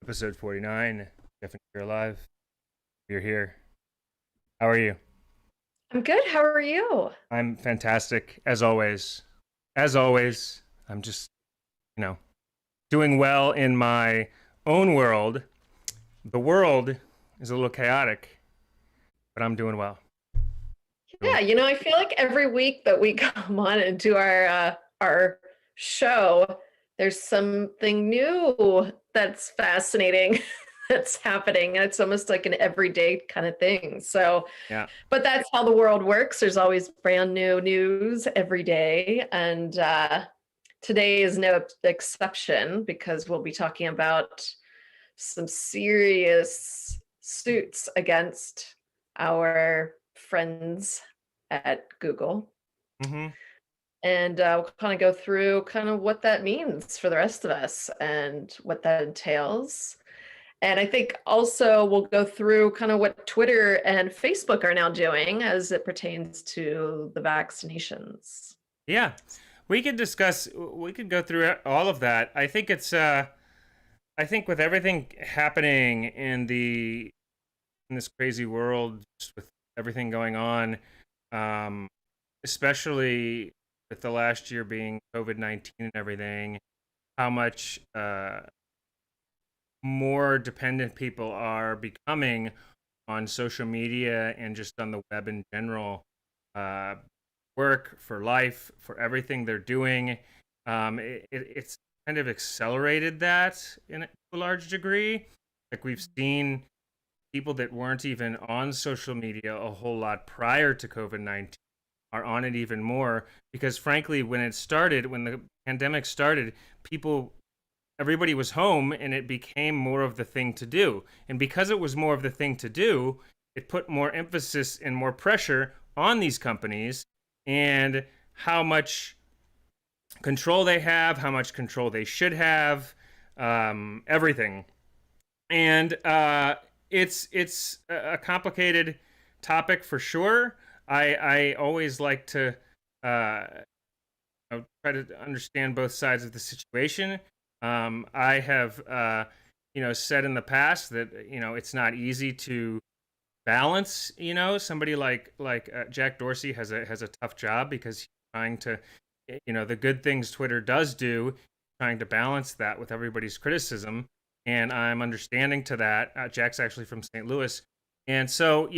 Episode 49. Geoff, you're alive. You're here. How are you? I'm good. How are you? I'm fantastic, as always. As always, I'm just, you know, doing well in my own world. The world is a little chaotic, but I'm doing well. Doing Yeah, I feel like every week that we come on and do our show, there's something new that's fascinating that's happening. And it's almost like an everyday kind of thing. So, yeah. but that's how the world works. There's always brand new news every day. And today is no exception because we'll be talking about some serious suits against our friends at Google. Mm-hmm. And we'll kind of go through kind of what that means for the rest of us and what that entails. And I think also we'll go through kind of what Twitter and Facebook are now doing as it pertains to the vaccinations. Yeah. We could go through all of that. I think with everything happening in this crazy world, just with everything going on, um, especially with the last year being COVID-19 and everything, how much more dependent people are becoming on social media and just on the web in general. Uh, Work, for life, for everything they're doing. It's kind of accelerated that in to a large degree. Like we've seen people that weren't even on social media a whole lot prior to COVID-19 are on it even more because frankly when the pandemic started, people everybody was home and it became more of the thing to do. And because it was more of the thing to do, it put more emphasis and more pressure on these companies and how much control they have, how much control they should have, everything. And it's a complicated topic for sure. I always like to uh, try to understand both sides of the situation. I have said in the past that it's not easy to balance. Somebody like Jack Dorsey has a tough job because he's trying to the good things Twitter does do, trying to balance that with everybody's criticism, and I'm understanding to that. Jack's actually from St. Louis, and so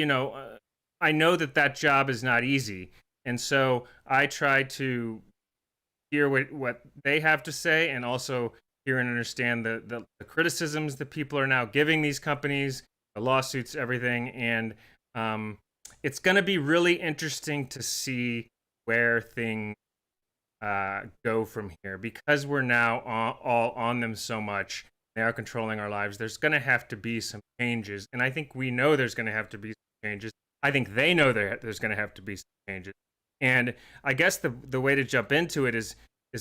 I know that that job is not easy, and so I try to hear what they have to say and also hear and understand the criticisms that people are now giving these companies, the lawsuits, everything. And it's going to be really interesting to see where things go from here because we're now all on them so much. They are controlling our lives. There's going to have to be some changes. And I think we know there's going to have to be some changes. I think they know there's going to have to be some changes. And I guess the way to jump into it is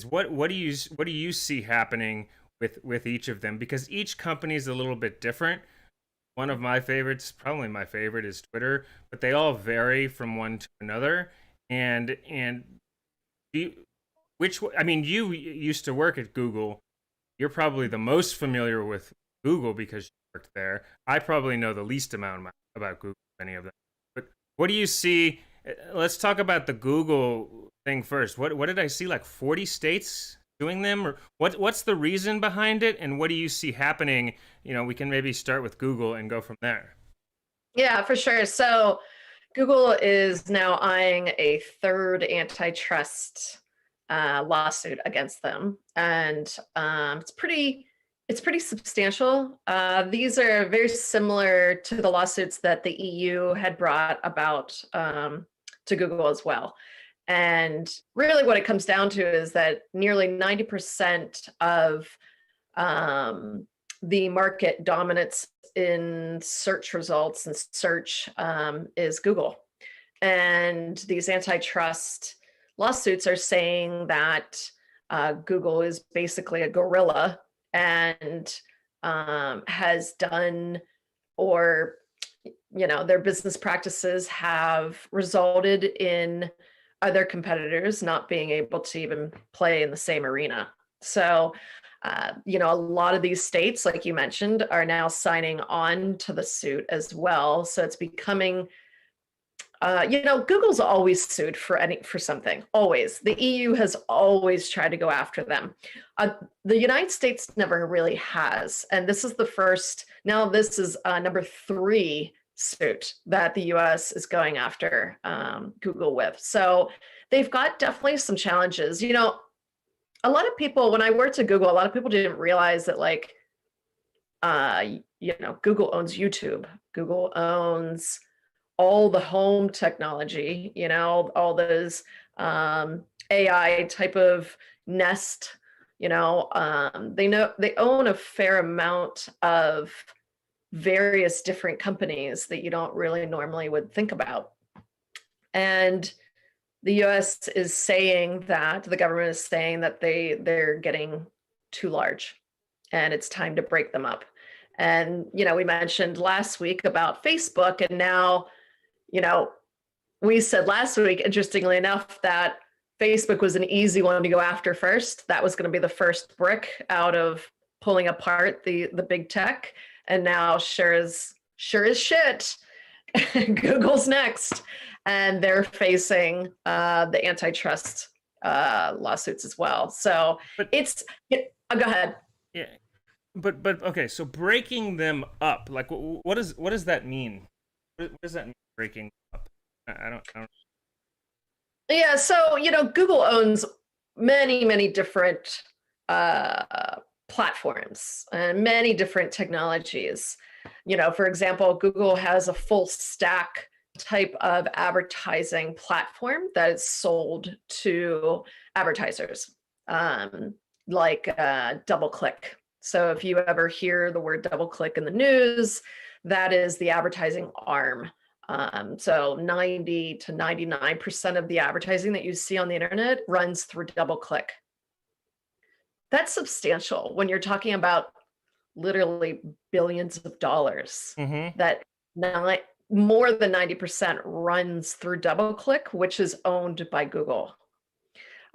what do you see happening with each of them, because each company is a little bit different. One of my favorites, probably my favorite, is Twitter, but they all vary from one to another. And you, I mean, you used to work at Google. You're probably the most familiar with Google because you worked there. I probably know the least amount about Google, any of them. But what do you see? Let's talk about the Google thing first. What did I see? Like 40 states doing them, or what's the reason behind it, and what do you see happening? We can maybe start with Google and go from there. Yeah, for sure. So Google is now eyeing a third antitrust lawsuit against them, and it's pretty substantial. These are very similar to the lawsuits that the EU had brought about to Google as well. And really, what it comes down to is that nearly 90% of um, the market dominance in search results and search is Google. And these antitrust lawsuits are saying that Google is basically a gorilla and has done, or their business practices have resulted in other competitors not being able to even play in the same arena. So A lot of these states, like you mentioned, are now signing on to the suit as well. So it's becoming, Google's always sued for something. Always, the EU has always tried to go after them. The United States never really has, and this is the first. Now this is number 3 suit that the U.S. is going after Google with. So they've got definitely some challenges. A lot of people, when I worked at Google, a lot of people didn't realize that, like, Google owns YouTube. Google owns all the home technology, all those AI type of Nest, they own a fair amount of various different companies that you don't really normally would think about. And the US is saying that, the government is saying that they're getting too large and it's time to break them up. And, we mentioned last week about Facebook, and now, we said last week, interestingly enough, that Facebook was an easy one to go after first. That was going to be the first brick out of pulling apart the big tech. And now sure as shit, Google's next. And they're facing the antitrust lawsuits as well. So But go ahead. yeah, but okay. So breaking them up, like, what does that mean? What does that mean, breaking up? I don't. Yeah, so Google owns many, many different platforms and many different technologies. For example, Google has a full stack type of advertising platform that is sold to advertisers, like DoubleClick. So if you ever hear the word DoubleClick in the news, that is the advertising arm. So 90 to 99% of the advertising that you see on the internet runs through DoubleClick. That's substantial when you're talking about literally billions of dollars. Mm-hmm. That more than 90% runs through DoubleClick, which is owned by Google.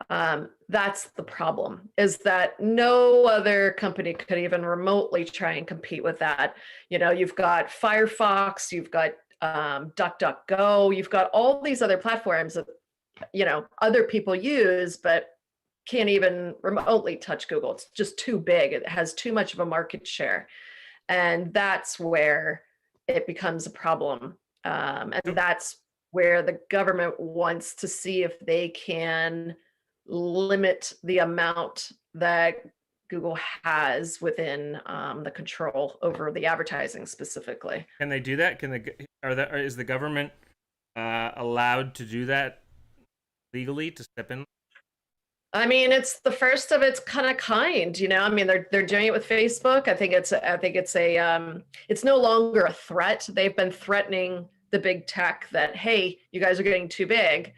That's the problem, is that no other company could even remotely try and compete with that. You've got Firefox, you've got DuckDuckGo, you've got all these other platforms that, other people use, but can't even remotely touch Google. It's just too big. It has too much of a market share. And that's where it becomes a problem. And that's where the government wants to see if they can limit the amount that Google has within the control over the advertising specifically. Can they do that? Is the government allowed to do that legally, to step in? I mean, it's the first of its kind. I mean, they're doing it with Facebook. I think it's no longer a threat. They've been threatening the big tech that, hey, you guys are getting too big,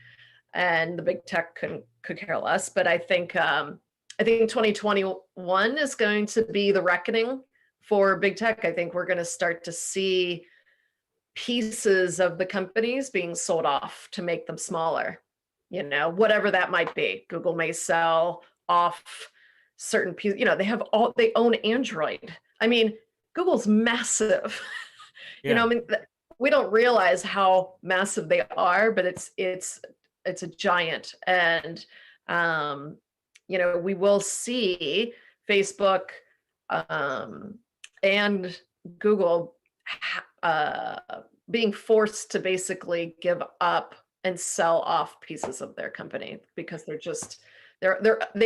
and the big tech could care less. But I think 2021 is going to be the reckoning for big tech. I think we're going to start to see pieces of the companies being sold off to make them smaller. Whatever that might be. Google may sell off certain pieces. They own Android. I mean, Google's massive. Yeah. I mean, we don't realize how massive they are, but it's a giant. And we will see Facebook and Google being forced to basically give up and sell off pieces of their company, because they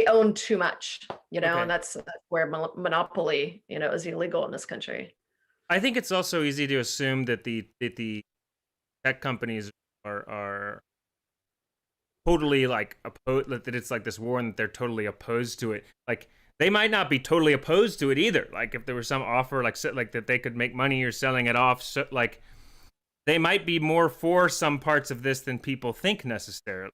own too much, Okay. And that's where monopoly, is illegal in this country. I think it's also easy to assume that the tech companies are totally, like, opposed, that it's like this war and that they're totally opposed to it. Like, they might not be totally opposed to it either. Like, if there was some offer like that they could make money or selling it off, so, like, they might be more for some parts of this than people think necessarily,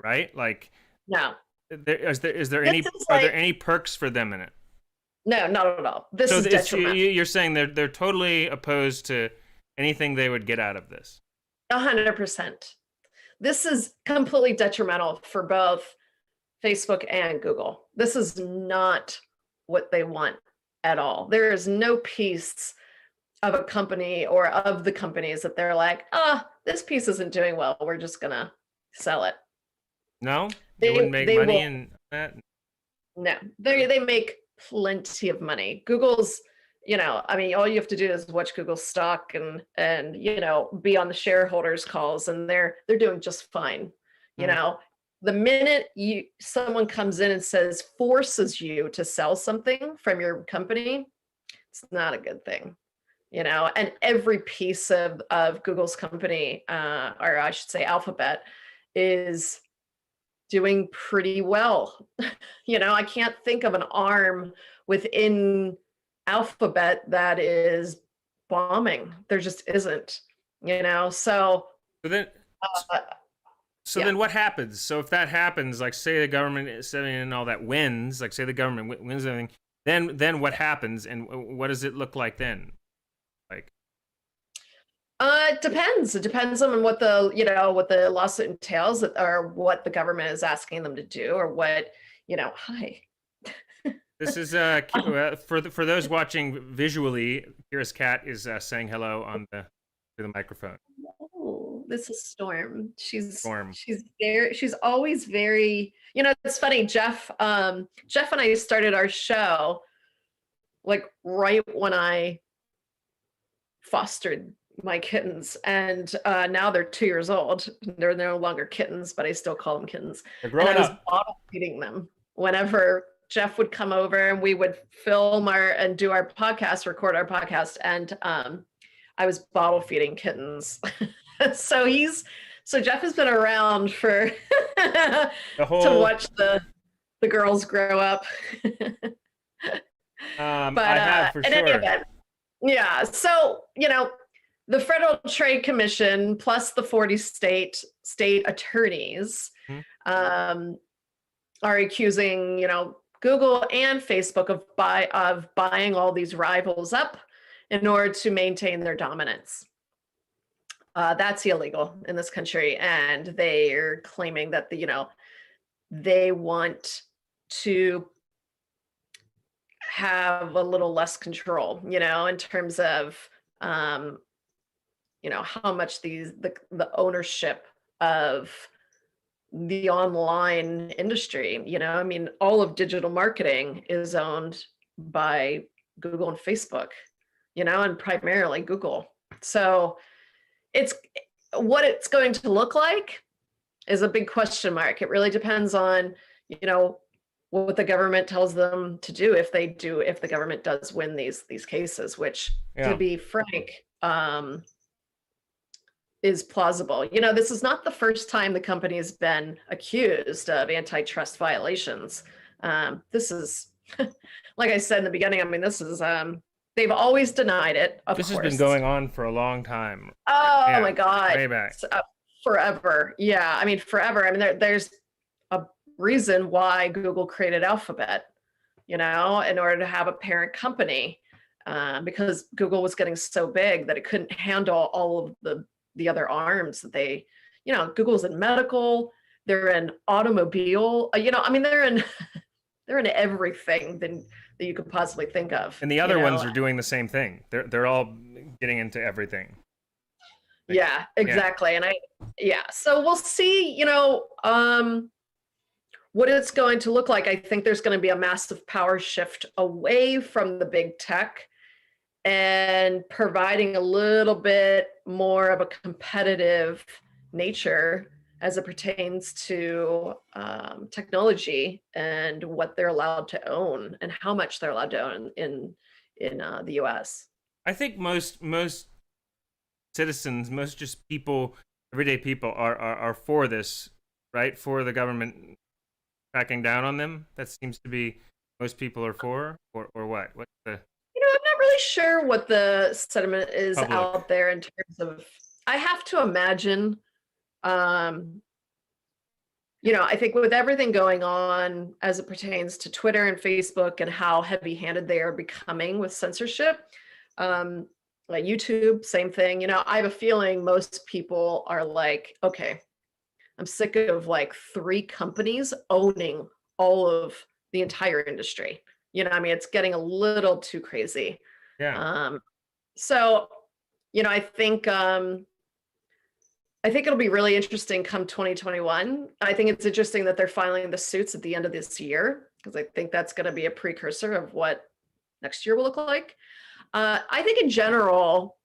right? Like, no. Are there any perks for them in it? No, not at all. This is detrimental. You're saying they're totally opposed to anything they would get out of this. 100%. This is completely detrimental for both Facebook and Google. This is not what they want at all. There is no piece of a company or of the companies that they're like, this piece isn't doing well, we're just gonna sell it. No, they wouldn't make They money will. in that. No, they make plenty of money. Google's, I mean, all you have to do is watch Google stock and be on the shareholders calls, and they're doing just fine. You Mm. know, the minute someone comes in and forces you to sell something from your company, it's not a good thing. And every piece of Google's company, or I should say Alphabet, is doing pretty well. I can't think of an arm within Alphabet that is bombing. There just isn't, so So then, uh, so yeah. then what happens? So if that happens, like say the government is setting in all that wins, like say the government wins everything, then what happens, and what does it look like then? Like, It depends. It depends on what what the lawsuit entails, or what the government is asking them to do, or what, hi. this is for those watching visually, Kira's cat is saying hello on the to the microphone. Oh, this is Storm. Storm. She's always very, it's funny, Geoff and I started our show like right when I fostered my kittens, and now they're 2 years old. They're no longer kittens, but I still call them kittens. They're And growing I was up. bottle feeding them whenever Geoff would come over, and we would film and do our podcast, record our podcast, and I was bottle feeding kittens. so Geoff has been around for The to whole watch the girls grow up. I But have for in any sure. event, yeah. So the Federal Trade Commission plus the 40 state attorneys Hmm? are accusing Google and Facebook of buying all these rivals up in order to maintain their dominance. That's illegal in this country, and they are claiming that they want to have a little less control, in terms of how much the ownership of the online industry. I mean, all of digital marketing is owned by Google and Facebook, and primarily Google. So what it's going to look like is a big question mark. It really depends on, what the government tells them to do, if the government does win these cases, which, Yeah. to be frank, is plausible. This is not the first time the company has been accused of antitrust violations. This is, like I said in the beginning, I mean, this is, they've always denied it, of This course. has been going on for a long time. Oh Yeah, my God. way back. Forever. Yeah. I mean, forever. I mean, there's a reason why Google created Alphabet, in order to have a parent company, because Google was getting so big that it couldn't handle all of the other arms that they, Google's in medical, they're in automobile, I mean, they're in everything that you could possibly think of. And the other ones are doing the same thing. They're all getting into everything. Yeah, exactly. Yeah. So we'll see, what it's going to look like. I think there's going to be a massive power shift away from the big tech and providing a little bit more of a competitive nature as it pertains to technology and what they're allowed to own and how much they're allowed to own in the US. I think most citizens, most just people, everyday people are for this, right? For the government cracking down on them. That seems to be most people are for, or what? What's the I'm not really sure what the sentiment is public? out there in terms of, I have to imagine, I think with everything going on as it pertains to Twitter and Facebook and how heavy-handed they are becoming with censorship, like YouTube, same thing. I have a feeling most people are like, okay, I'm sick of like 3 companies owning all of the entire industry. I mean, it's getting a little too crazy. Yeah. Um, so, I think it'll be really interesting come 2021. I think it's interesting that they're filing the suits at the end of this year, because I think that's going to be a precursor of what next year will look like. I think in general,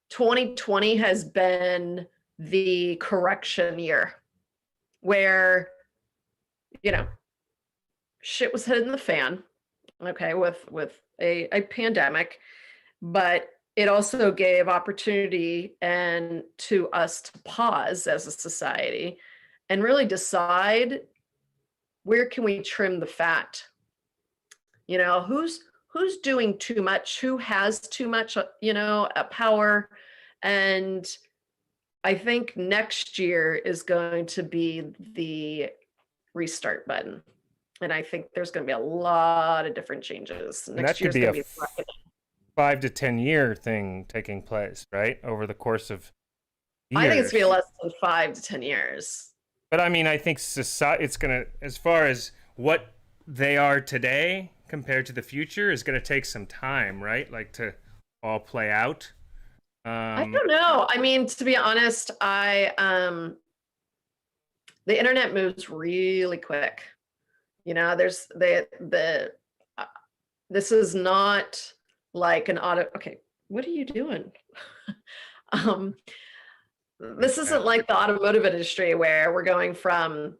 2020 has been the correction year where, you know, shit was hitting the fan, okay, with a pandemic, but it also gave opportunity and to us to pause as a society and really decide, where can we trim the fat? Who's doing too much, who has too much, power. And I think next year is going to be the restart button. And I think there's going to be a lot of different changes. And that Next year could is be going a to be 5 to 10 year thing taking place, right? Over the course of I think it's going to be years. less than 5 to 10 years. But I mean, I think society, it's going to, as far as what they are today compared to the future, is going to take some time, right? Like to all play out. I don't know. I mean, to be honest, the internet moves really quick. There's this is not like an auto. Okay, what are you doing? um, this isn't like the automotive industry where we're going from,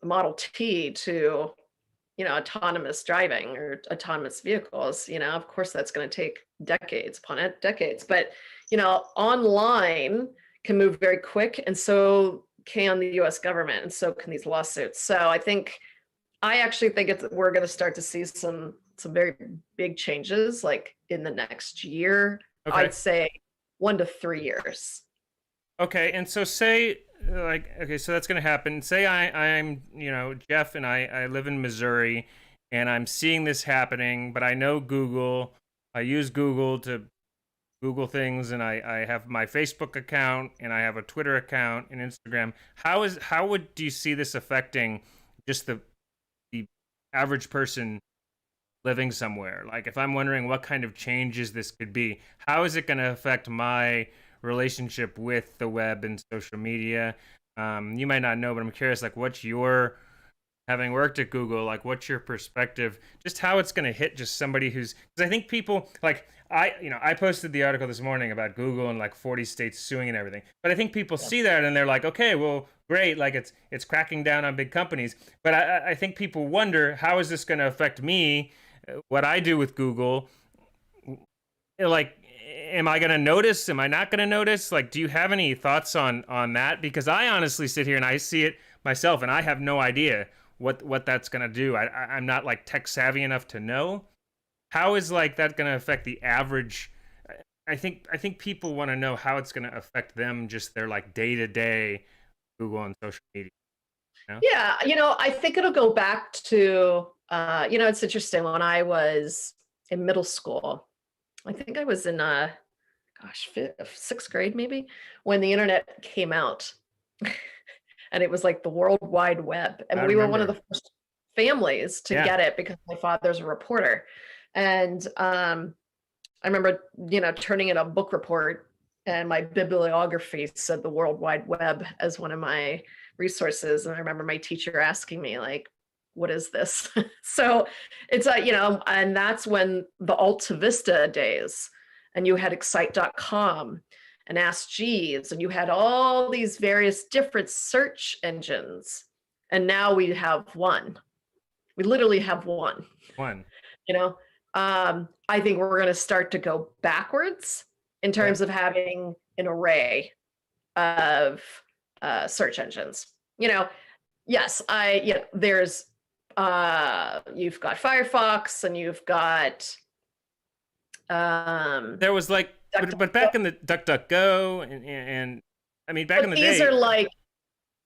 Model T to, autonomous driving or autonomous vehicles. Of course, that's going to take decades upon decades. But, online can move very quick, and so can the U.S. government, and so can these lawsuits. So I actually think we're going to start to see some very big changes, like in the next year. Okay. I'd say 1 to 3 years. Okay, and so say, okay, so that's going to happen. Say I'm, Geoff, and I live in Missouri, and I'm seeing this happening, but I know Google. I use Google to Google things, and I have my Facebook account, and I have a Twitter account and Instagram. Do you see this affecting just the average person living somewhere? Like, if I'm wondering what kind of changes this could be, how is it going to affect my relationship with the web and social media? You might not know, but I'm curious, like, having worked at Google, like, what's your perspective, just how it's going to hit just somebody because I think people, like, I posted the article this morning about Google and like 40 states suing and everything, but I think people see that and they're like, okay, well, great, like it's cracking down on big companies, but I think people wonder, how is this going to affect me, what I do with Google? Like, am I going to notice? Am I not going to notice? Like, do you have any thoughts on that? Because I honestly sit here and I see it myself, and I have no idea what that's going to do. I'm not like tech savvy enough to know. How is like that going to affect the average? I think people want to know how it's going to affect them, just their like day-to-day Google and social media. Yeah, I think it'll go back to, it's interesting. When I was in middle school, I think I was in, sixth grade maybe, when the internet came out. And it was like the World Wide Web. And we were one of the first families to get it because my father's a reporter. And I remember, turning in a book report, and my bibliography said the World Wide Web as one of my resources. And I remember my teacher asking me, like, what is this? So it's and that's when the Alta Vista days, and you had Excite.com and Ask Jeeves, and you had all these various different search engines. And now we have one. We literally have one. I think we're going to start to go backwards in terms of having an array of search engines. Yes, there's you've got Firefox, and you've got there was like, but back in the DuckDuckGo, and I mean, back in the day, these are like,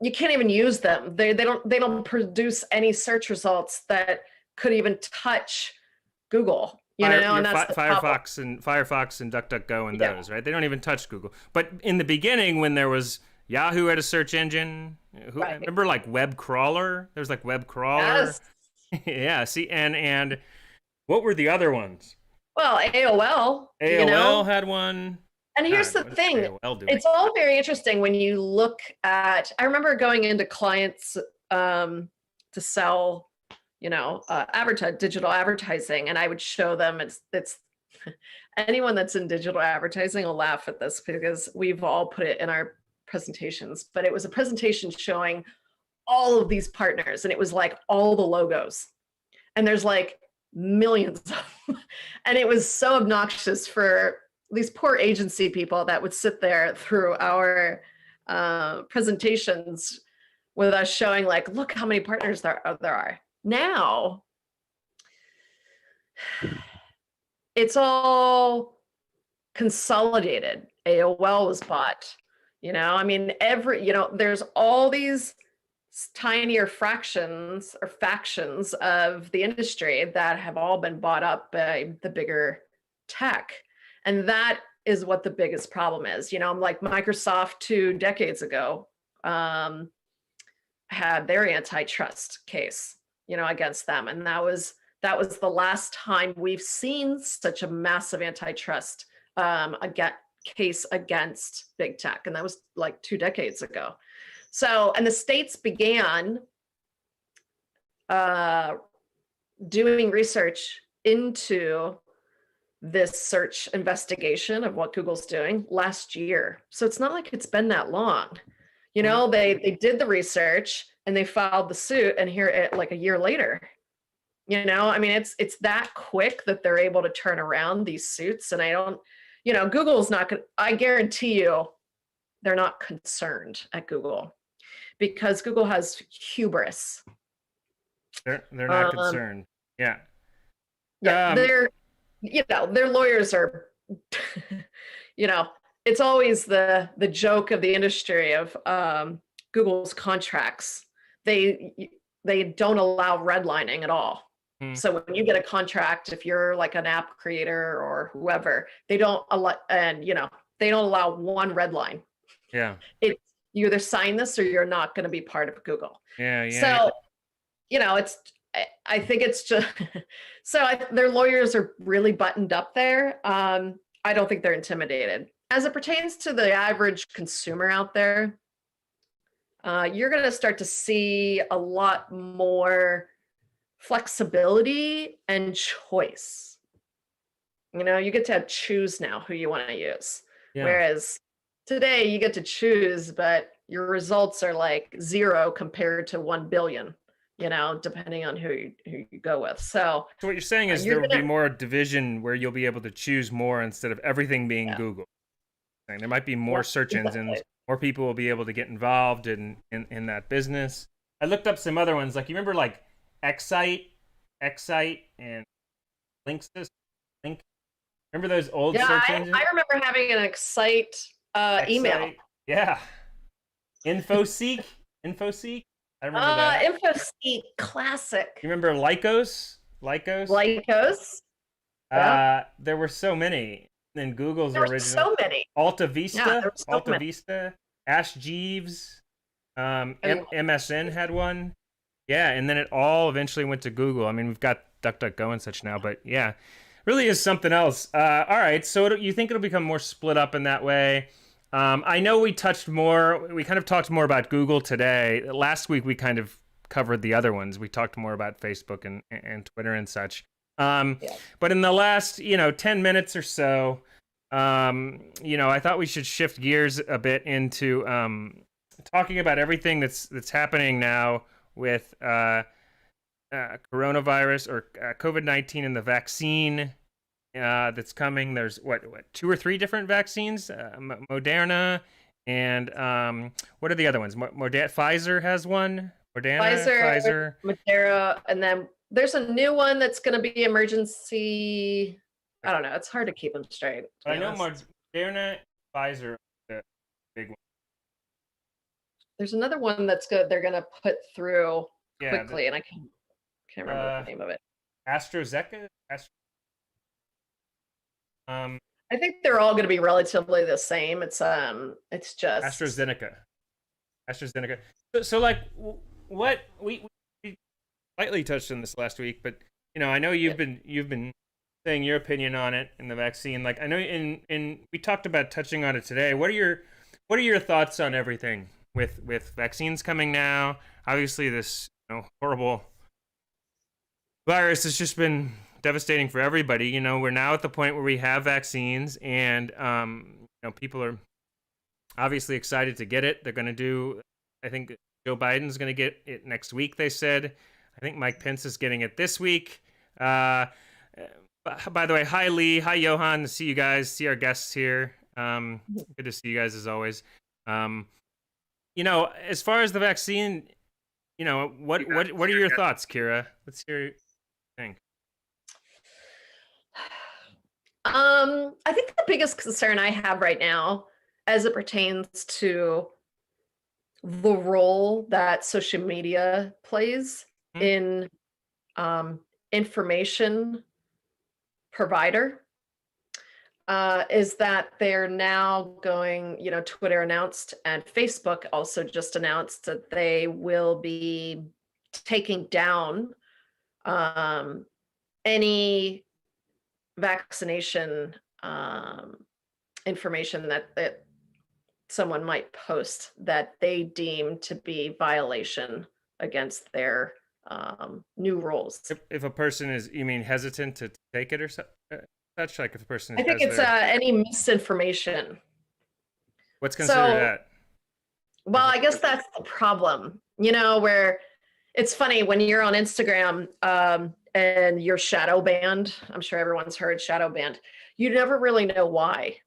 you can't even use them. They don't produce any search results that could even touch Google. And that's Firefox and DuckDuckGo and those, right? They don't even touch Google. But in the beginning, when there was Yahoo had a search engine, remember like Web Crawler? There's like Web Crawler. Yes. Yeah. See, and what were the other ones? Well, AOL, AOL had one. and here's God, the what is thing. AOL doing? It's all very interesting when you look at, I remember going into clients to sell, digital advertising, and I would show them it's anyone that's in digital advertising will laugh at this because we've all put it in our presentations, but it was a presentation showing all of these partners and it was like all the logos. And there's like millions of them. And it was so obnoxious for these poor agency people that would sit there through our presentations with us showing like, look how many partners there are. Now, it's all consolidated. AOL was bought. I mean, there's all these tinier fractions or factions of the industry that have all been bought up by the bigger tech. And that is what the biggest problem is. Like Microsoft 2 decades ago had their antitrust case, against them. And that was the last time we've seen such a massive antitrust case against big tech. And that was like 2 decades ago. So, and the states began doing research into this search investigation of what Google's doing last year. So it's not like it's been that long. They did the research and they filed the suit, and here it like a year later. I mean, it's that quick that they're able to turn around these suits. And I don't, Google's not going to, I guarantee you, they're not concerned at Google because Google has hubris. They're not concerned. Yeah. Yeah. Their lawyers are, it's always the joke of the industry of Google's contracts. They don't allow redlining at all. So when you get a contract, if you're like an app creator or whoever, they don't allow, and they don't allow one red line. Yeah. You either sign this or you're not going to be part of Google. Yeah. So, I think it's just, their lawyers are really buttoned up there. I don't think they're intimidated. As it pertains to the average consumer out there, you're going to start to see a lot more flexibility and choice. You get to choose now who you want to use. Yeah. Whereas today you get to choose, but your results are like 0 compared to 1 billion, depending on who you go with. So what you're saying is there will be more division where you'll be able to choose more instead of everything being Google. And there might be more search engines, more people will be able to get involved in that business. I looked up some other ones, like you remember like Excite, and Linksys. Remember those old search engines? I remember having an Excite email. Yeah. Infoseek. I remember that. Infoseek, classic. You remember Lycos? There were so many. In Google's original. So many. Alta Vista. Vista. Ash Jeeves. MSN had one. Yeah, and then it all eventually went to Google. I mean, we've got DuckDuckGo and such now, but yeah, really is something else. All right, so you think it'll become more split up in that way? I know we kind of talked more about Google today. Last week we kind of covered the other ones. We talked more about Facebook and Twitter and such. But in the last, 10 minutes or so, I thought we should shift gears a bit into talking about everything that's happening now with coronavirus or COVID-19 and the vaccine that's coming. There's what 2 or 3 different vaccines, Moderna, and what are the other ones? Pfizer has one. Pfizer, Moderna, and then there's a new one that's going to be emergency. I don't know. It's hard to keep them straight. I know Moderna, Pfizer, the big one. There's another one that's good. They're going to put through quickly, and I can't remember the name of it. AstraZeneca. I think they're all going to be relatively the same. It's just AstraZeneca. So like what we Lightly touched on this last week, but I know you've been saying your opinion on it in the vaccine. Like I know in we talked about touching on it today. What are your thoughts on everything with vaccines coming now? Obviously, this horrible virus has just been devastating for everybody. We're now at the point where we have vaccines, and people are obviously excited to get it. They're going to do. I think Joe Biden's going to get it next week. They said. I think Mike Pence is getting it this week. Uh, by the way, hi Lee, hi Johan. See you guys. See our guests here. Good to see you guys as always. Um, as far as the vaccine, what are your thoughts, Kira? Let's hear your thing. I think the biggest concern I have right now, as it pertains to the role that social media plays in information provider, is that they're now going, Twitter announced and Facebook also just announced that they will be taking down any vaccination information that someone might post that they deem to be violation against their new rules. If a person is, you mean hesitant to take it or such? Like if a person I think it's any misinformation. What's considered that? Well, I guess that's the problem, where it's funny when you're on Instagram and you're shadow banned. I'm sure everyone's heard shadow banned. You never really know why.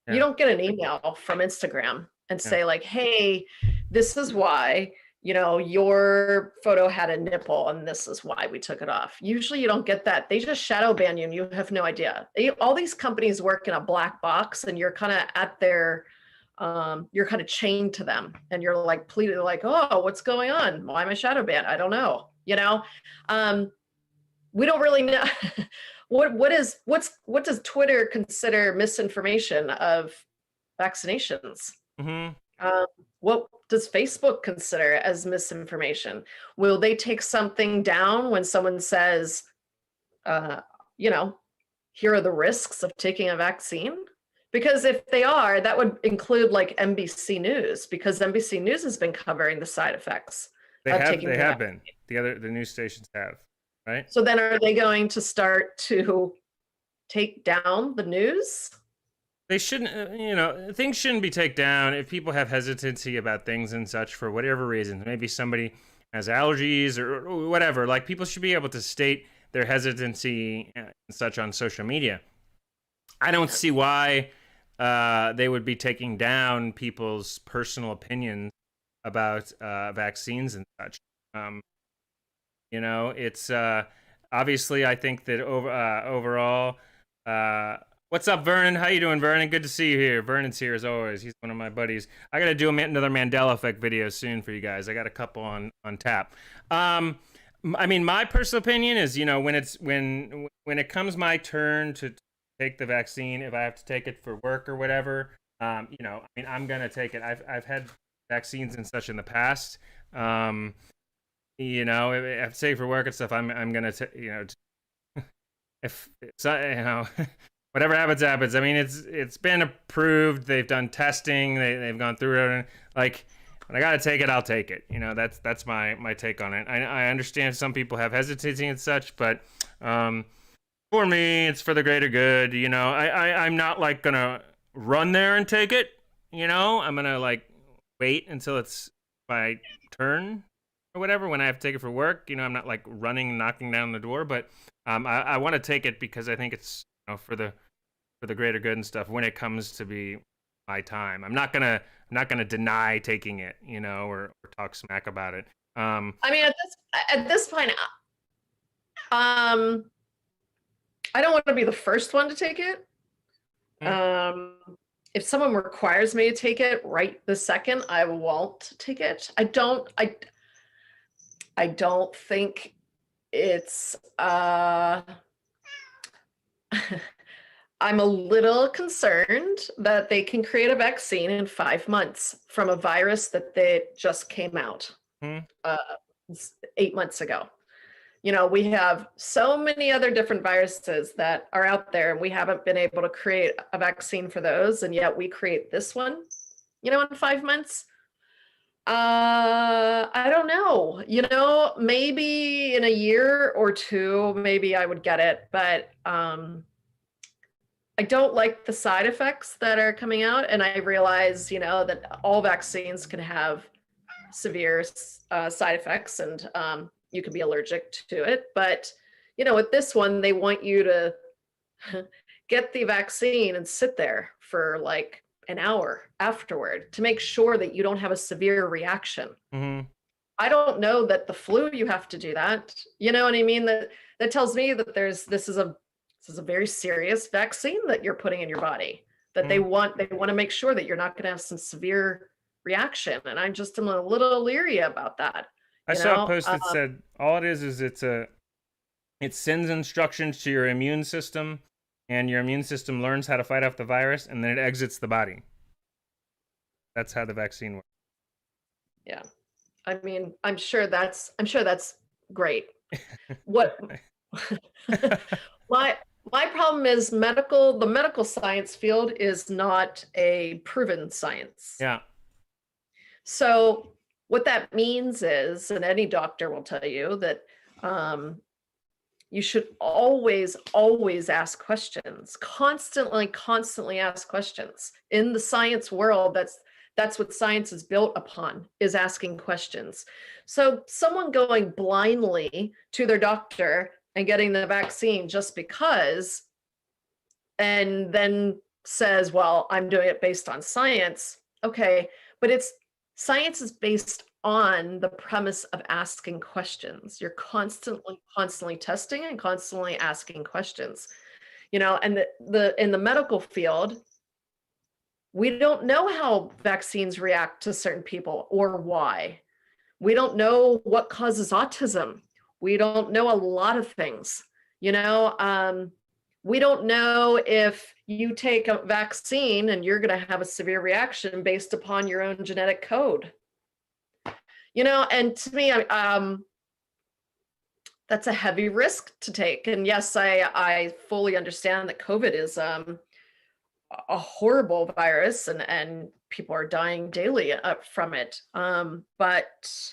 Yeah. You don't get an email from Instagram and say like, hey, this is why, your photo had a nipple and this is why we took it off. Usually you don't get that. They just shadow ban you and you have no idea. All these companies work in a black box and you're kind of at their, you're kind of chained to them and you're like pleading like, oh, what's going on? Why am I shadow banned? I don't know. We don't really know. What does Twitter consider misinformation of vaccinations? What does Facebook consider as misinformation? Will they take something down when someone says, here are the risks of taking a vaccine? Because if they are, that would include like NBC News, because NBC News has been covering the side effects. They have been. The news stations have. Right. So then are they going to start to take down the news? They shouldn't, things shouldn't be taken down if people have hesitancy about things and such for whatever reason. Maybe somebody has allergies or whatever. Like people should be able to state their hesitancy and such on social media. I don't see why they would be taking down people's personal opinions about vaccines and such. It's obviously I think that overall. What's up, Vernon? How you doing, Vernon? Good to see you here. Vernon's here as always. He's one of my buddies. I got to do another Mandela Effect video soon for you guys. I got a couple on tap. I mean, my personal opinion is, when it comes my turn to take the vaccine, if I have to take it for work or whatever, I'm gonna take it. I've had vaccines and such in the past. If I have to take it for work and stuff, I'm gonna if it's whatever happens. I mean, it's been approved. They've done testing. They've gone through it. And, like, when I gotta take it, I'll take it. That's my take on it. I understand some people have hesitancy and such, but for me, it's for the greater good. I'm not like gonna run there and take it. I'm gonna like wait until it's my turn or whatever when I have to take it for work. I'm not like running and knocking down the door, but I want to take it because I think it's for the greater good and stuff when it comes to be my time. I'm not gonna deny taking it, or talk smack about it. I mean, at this point, I don't want to be the first one to take it. If someone requires me to take it right this second, I won't take it. I don't think it's I'm a little concerned that they can create a vaccine in 5 months from a virus that they just came out 8 months ago. We have so many other different viruses that are out there, and we haven't been able to create a vaccine for those, and yet we create this one, in 5 months. I don't know. Maybe in a year or two, maybe I would get it, but I don't like the side effects that are coming out, and I realize, that all vaccines can have severe side effects, and you can be allergic to it. But with this one, they want you to get the vaccine and sit there for like an hour afterward to make sure that you don't have a severe reaction. Mm-hmm. I don't know that the flu you have to do that. You know what I mean? That tells me that this is a very serious vaccine that you're putting in your body. That they want to make sure that you're not going to have some severe reaction, and I just am a little leery about that. I saw a post that said all it is it sends instructions to your immune system, and your immune system learns how to fight off the virus, and then it exits the body. That's how the vaccine works. Yeah, I mean, I'm sure that's great. What my problem is the medical science field is not a proven science. Yeah. So what that means is, and any doctor will tell you, that you should always ask questions, constantly ask questions. In the science world, that's what science is built upon, is asking questions. So someone going blindly to their doctor and getting the vaccine just because, and then says, well, I'm doing it based on science. Okay, but science is based on the premise of asking questions. You're constantly testing and constantly asking questions. And in the medical field, we don't know how vaccines react to certain people or why. We don't know what causes autism. We don't know a lot of things. We don't know if you take a vaccine and you're going to have a severe reaction based upon your own genetic code. And to me, that's a heavy risk to take. And yes, I fully understand that COVID is a horrible virus, and people are dying daily from it. But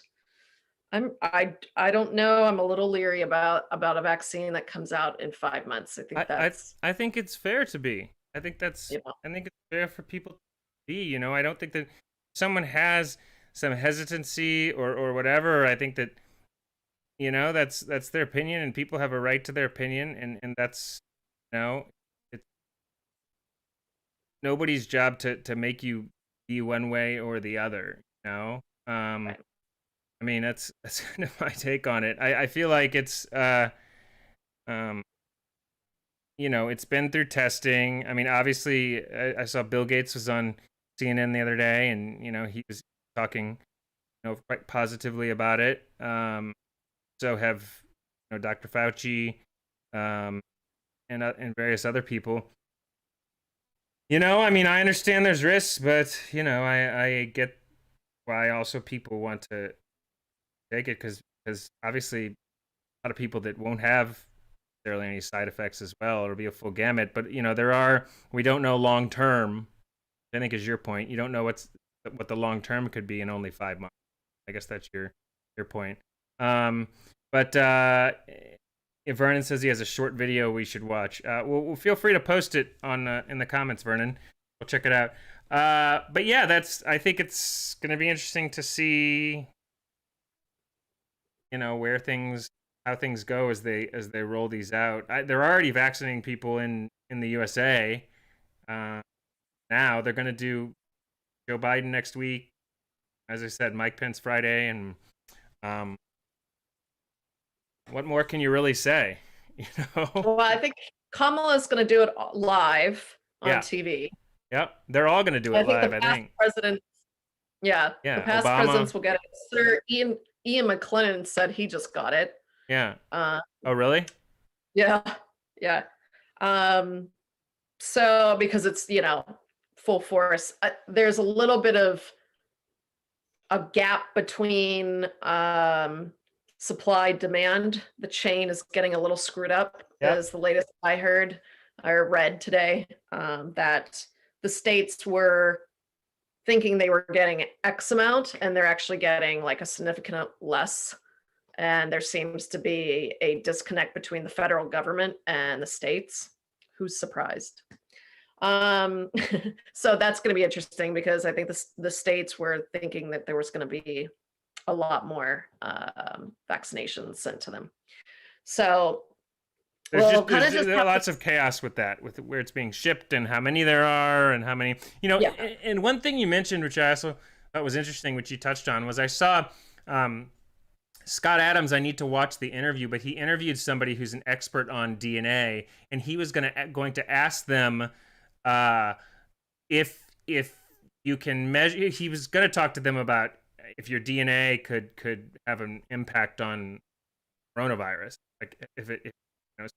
I don't know. I'm a little leery about a vaccine that comes out in 5 months. I think it's fair to be. I think I think it's fair for people to be. I don't think that someone has some hesitancy or whatever. I think that that's their opinion, and people have a right to their opinion, and that's it's nobody's job to make you be one way or the other. Right. I mean, that's kind of my take on it. I feel like it's it's been through testing. I mean, obviously, I saw Bill Gates was on CNN the other day, and he was talking quite positively about it. So have Dr. Fauci, and various other people. I mean, I understand there's risks, but I get why also people want to take it, because obviously a lot of people that won't have necessarily any side effects as well. It'll be a full gamut, but we don't know long term. I think is your point. You don't know what the long term could be in only 5 months. I guess that's your point. But if Vernon says he has a short video we should watch, we'll feel free to post it on in the comments, Vernon. We'll check it out. But yeah, I think it's going to be interesting to see how things go as they roll these out. They're already vaccinating people in the USA. Now they're going to do Joe Biden next week. As I said, Mike Pence Friday, and what more can you really say? Well, I think Kamala's going to do it live on TV. Yep, they're all going to do it live. I think. Presidents, the past Obama. Presidents will get it. Sir Ian McClellan said he just got it. Yeah. Oh, really? Yeah. So because it's full force, there's a little bit of a gap between supply demand, the chain is getting a little screwed up, Yep. is the latest I heard or read today, that the states were thinking they were getting X amount and they're actually getting like a significant less. And there seems to be a disconnect between the federal government and the states. Who's surprised? Um, so that's going to be interesting because I think the states were thinking that there was going to be a lot more vaccinations sent to them. So we'll kind of just there are have to, lots of chaos with that, with where it's being shipped and how many there are and how many, yeah, and one thing you mentioned, which I also thought was interesting, which you touched on, was I saw Scott Adams. I need to watch the interview, but he interviewed somebody who's an expert on DNA, and he was going to ask them if you can measure. He was going to talk to them about if your DNA could have an impact on coronavirus, like if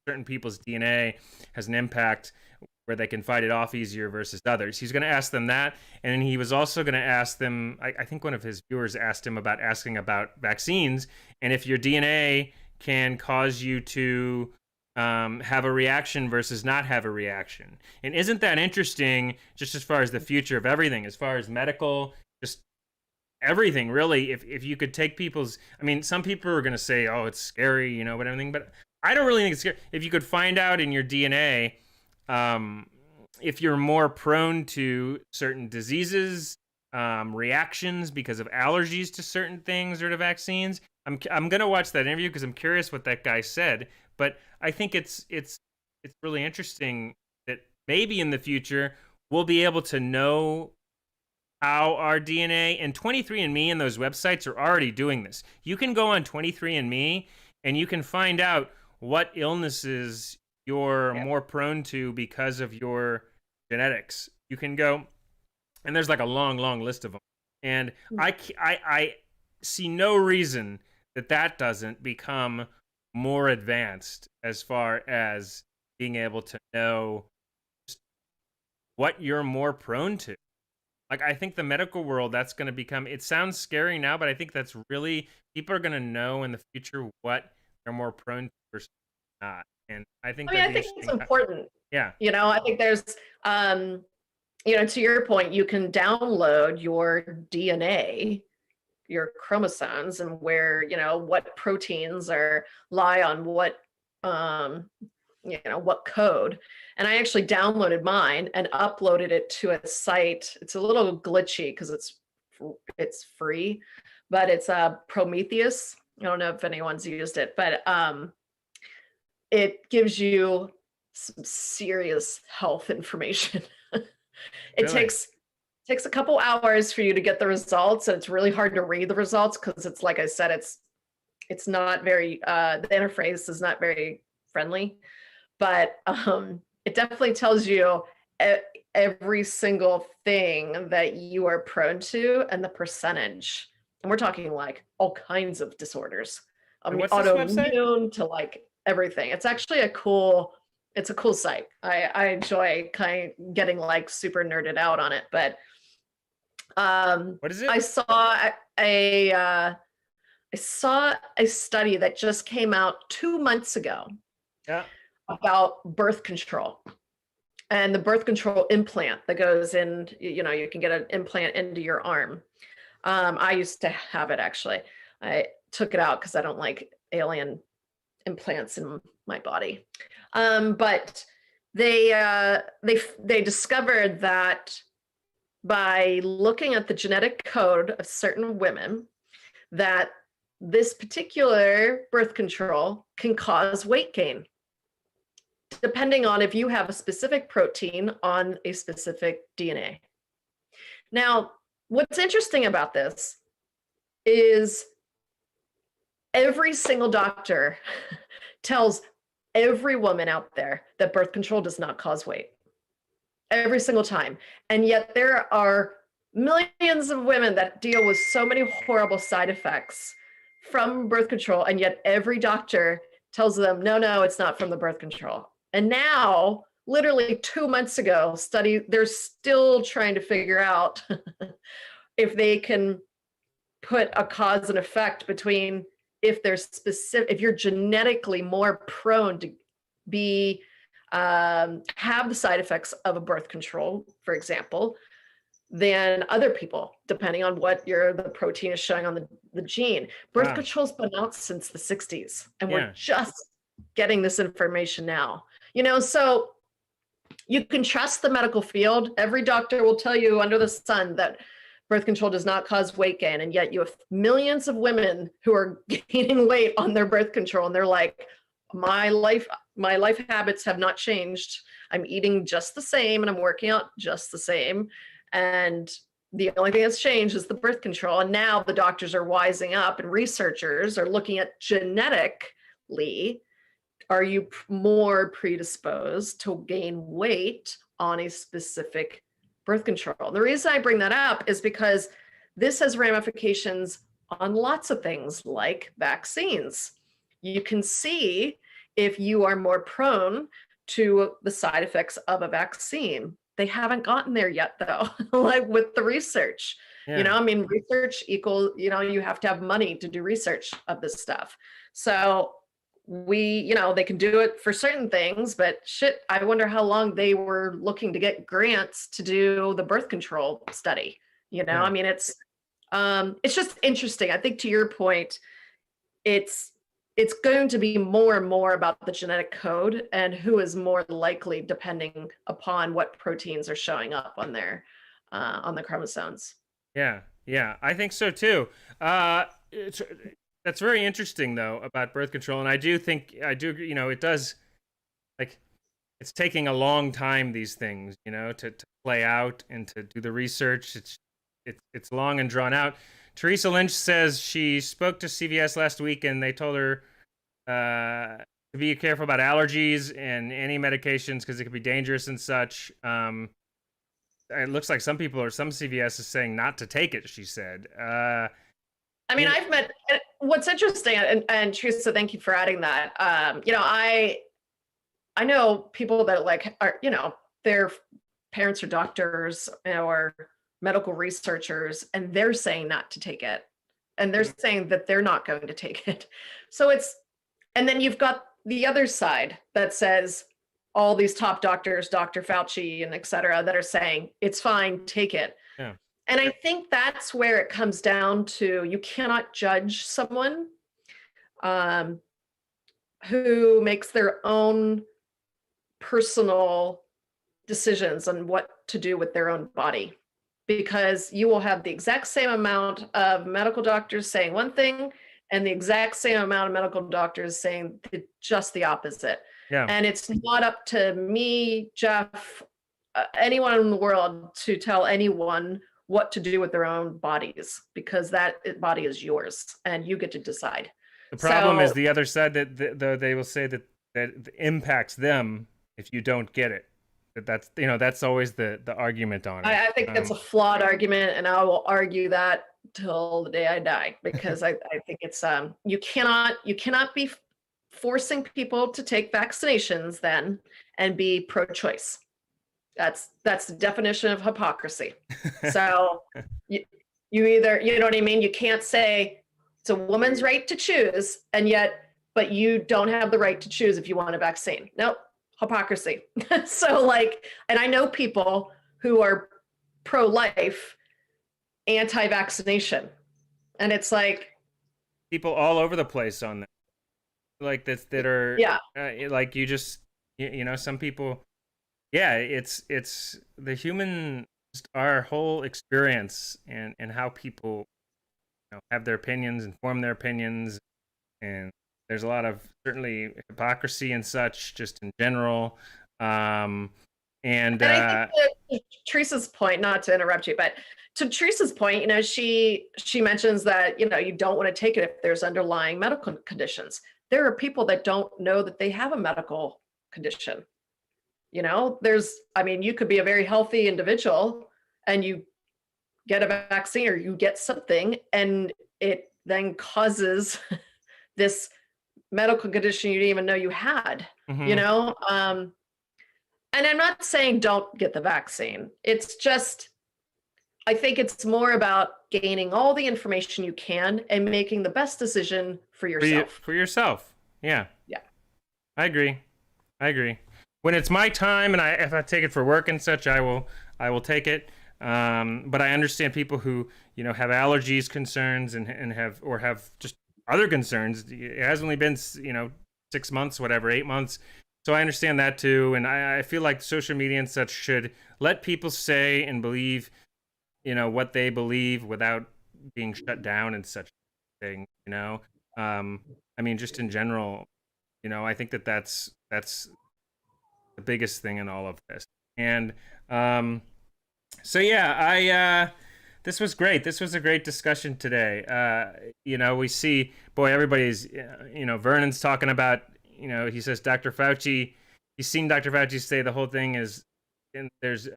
certain people's DNA has an impact where they can fight it off easier versus others. He's going to ask them that, and then he was also going to ask them. I think one of his viewers asked him about vaccines, and if your DNA can cause you to have a reaction versus not have a reaction. And isn't that interesting? Just as far as the future of everything, as far as medical, just everything really. If you could take people's, I mean, some people are going to say, oh, it's scary, but everything, but I don't really think it's scary. If you could find out in your DNA if you're more prone to certain diseases, reactions because of allergies to certain things or to vaccines. I'm gonna watch that interview because I'm curious what that guy said. But I think it's really interesting that maybe in the future we'll be able to know how our DNA, and 23andMe and those websites are already doing this. You can go on 23andMe and you can find out what illnesses you're more prone to because of your genetics. You can go, and there's like a long list of them. And I see no reason that doesn't become more advanced as far as being able to know what you're more prone to. Like, I think the medical world, that's going to become, it sounds scary now, but I think that's really, people are going to know in the future what they're more prone to versus not. And I think I think it's important. Yeah. I think there's, to your point, you can download your DNA, your chromosomes, and where, what proteins lie on what, what code. And I actually downloaded mine and uploaded it to a site. It's a little glitchy because it's free, but it's Prometheus. I don't know if anyone's used it, but it gives you some serious health information. It Really? takes a couple hours for you to get the results, and it's really hard to read the results because it's, like I said, it's not very the interface is not very friendly, but it definitely tells you every single thing that you are prone to and the percentage. And we're talking like all kinds of disorders. What's this website? Autoimmune to like everything. It's actually a cool site. I enjoy kind of getting like super nerded out on it. But what is it? I saw a study that just came out 2 months ago. Yeah. About birth control and the birth control implant that goes in. You can get an implant into your arm. I used to have it, actually. I took it out because I don't like alien implants in my body. But they discovered that by looking at the genetic code of certain women, that this particular birth control can cause weight gain, depending on if you have a specific protein on a specific DNA. Now, what's interesting about this is every single doctor tells every woman out there that birth control does not cause weight. Every single time. And yet there are millions of women that deal with so many horrible side effects from birth control, and yet every doctor tells them, no, it's not from the birth control. And now, literally 2 months ago, they're still trying to figure out if they can put a cause and effect between if there's specific, if you're genetically more prone to be have the side effects of a birth control, for example, than other people, depending on what the protein is showing on the gene. Birth Wow. control's been out since the 60s, and Yeah. we're just getting this information now. So you can trust the medical field. Every doctor will tell you under the sun that birth control does not cause weight gain, and yet you have millions of women who are gaining weight on their birth control, and they're like, my life habits have not changed. I'm eating just the same and I'm working out just the same. And the only thing that's changed is the birth control. And now the doctors are wising up, and researchers are looking at genetically, are you more predisposed to gain weight on a specific birth control? And the reason I bring that up is because this has ramifications on lots of things like vaccines. You can see if you are more prone to the side effects of a vaccine. They haven't gotten there yet, though, like with the research. Yeah. Research equals, you have to have money to do research of this stuff. So they can do it for certain things, but shit, I wonder how long they were looking to get grants to do the birth control study. Yeah. It's just interesting. I think to your point, it's going to be more and more about the genetic code and who is more likely, depending upon what proteins are showing up on on the chromosomes. Yeah, I think so too. That's very interesting though about birth control, and I do agree. It does, like, it's taking a long time, these things, to play out and to do the research. It's long and drawn out. Teresa Lynch says she spoke to CVS last week and they told her to be careful about allergies and any medications because it could be dangerous and such. It looks like some CVS is saying not to take it, she said. I've met, what's interesting, and Teresa, thank you for adding that. I know people that are, their parents are doctors or medical researchers, and they're saying not to take it. And they're saying that they're not going to take it. So and then you've got the other side that says all these top doctors, Dr. Fauci and et cetera, that are saying it's fine, take it. Yeah. And I think that's where it comes down to, you cannot judge someone who makes their own personal decisions on what to do with their own body, because you will have the exact same amount of medical doctors saying one thing and the exact same amount of medical doctors saying just the opposite. Yeah. And it's not up to me, Geoff, anyone in the world to tell anyone what to do with their own bodies, because that body is yours and you get to decide. The problem is the other side, that they will say that it impacts them if you don't get it. That's always the argument on it. I think that's a flawed argument, and I will argue that till the day I die, because I think it's you cannot be forcing people to take vaccinations then and be pro-choice. That's the definition of hypocrisy. So you either, you know what I mean? You can't say it's a woman's right to choose, but you don't have the right to choose if you want a vaccine. Nope, hypocrisy. So and I know people who are pro-life, anti-vaccination, and it's like people all over the place on that. That are some people. Yeah, it's the human, our whole experience and how people have their opinions and form their opinions, and there's a lot of certainly hypocrisy and such just in general. And I think to Teresa's point, not to interrupt you, but to Teresa's point, she mentions that you don't want to take it if there's underlying medical conditions. There are people that don't know that they have a medical condition. You could be a very healthy individual and you get a vaccine or you get something and it then causes this medical condition you didn't even know you had. And I'm not saying don't get the vaccine. It's just, I think it's more about gaining all the information you can and making the best decision for yourself. For yourself. Yeah, Yeah. I agree. I agree. When it's my time and if I take it for work and such, I will take it. But I understand people who have allergies concerns and have just other concerns. It has only been 6 months, whatever, 8 months. So I understand that too, and I feel like social media and such should let people say and believe what they believe without being shut down and such thing. I mean, just in general, I think that's the biggest thing in all of this. And so yeah, I this was great. This was a great discussion today. We see, boy, everybody's, Vernon's talking about, he says Dr. Fauci. He's seen Dr. Fauci say the whole thing is, and there's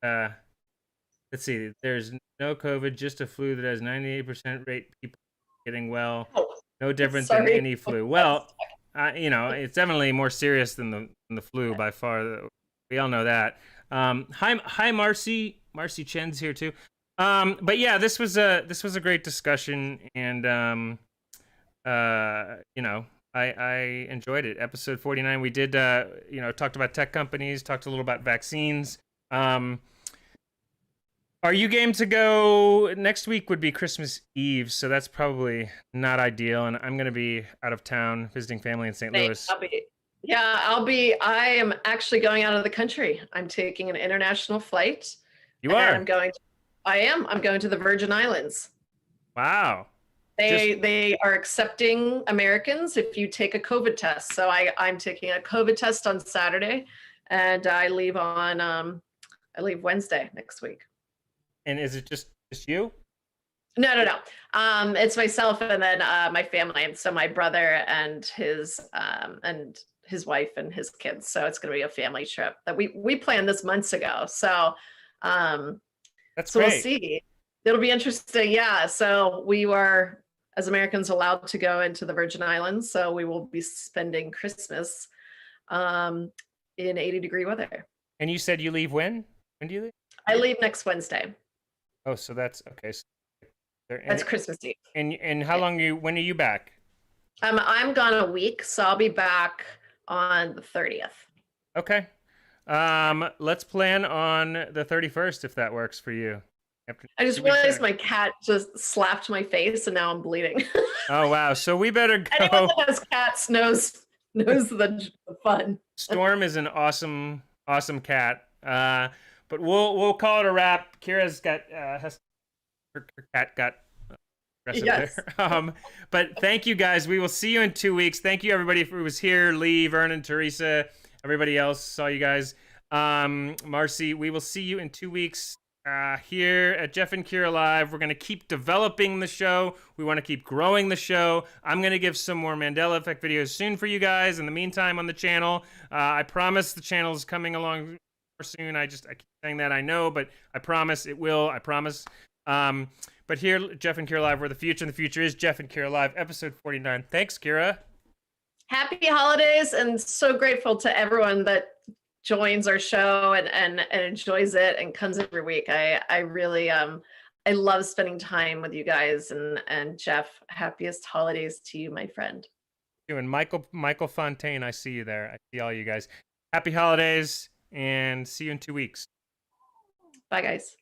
let's see, there's no COVID, just a flu that has 98% rate people getting well. Oh, No different than sorry. any flu. Well, it's definitely more serious than the flu by far. We all know that. Hi, Marcy. Marcy Chen's here too. But yeah, this was a great discussion, and I enjoyed it. Episode 49. We did talked about tech companies, talked a little about vaccines. Are you game to go? Next week would be Christmas Eve, so that's probably not ideal. And I'm going to be out of town visiting family in St. Louis. I am actually going out of the country. I'm taking an international flight. You are? I'm going to the Virgin Islands. Wow. They are accepting Americans if you take a COVID test. So I'm taking a COVID test on Saturday, and I leave Wednesday next week. And is it just you? No. It's myself and then my family. And so my brother and his wife and his kids. So it's going to be a family trip that we planned this months ago. So that's so great. We'll see. It'll be interesting. Yeah. So we were, as Americans, allowed to go into the Virgin Islands. So we will be spending Christmas in 80-degree weather. And you said you leave when? When do you leave? I leave next Wednesday. Oh, so that's okay. So that's Christmas Eve. And how long when are you back? I'm gone a week, so I'll be back on the 30th. Okay. Let's plan on the 31st if that works for you. I just realized my cat just slapped my face and now I'm bleeding. Oh wow! So we better go. Anyone that has cats knows the fun. Storm is an awesome cat. But we'll call it a wrap. Kira's got her cat got aggressive yes. there. But thank you guys. We will see you in 2 weeks. Thank you everybody who was here. Lee, Vernon, Teresa, everybody else. Saw you guys. Marcy, we will see you in 2 weeks here at Geoff and Kira Live. We're going to keep developing the show. We want to keep growing the show. I'm going to give some more Mandela Effect videos soon for you guys. In the meantime, on the channel, I promise the channel is coming along more soon. I keep saying that, I know, but I promise it will. I promise. But here, Geoff and Kira Live, we're the future, and the future is Geoff and Kira Live, episode 49. Thanks, Kira. Happy holidays, and so grateful to everyone that joins our show and enjoys it and comes every week. I really I love spending time with you guys, and Geoff, happiest holidays to you, my friend. And Michael Fontaine, I see you there. I see all you guys. Happy holidays, and see you in 2 weeks. Bye, guys.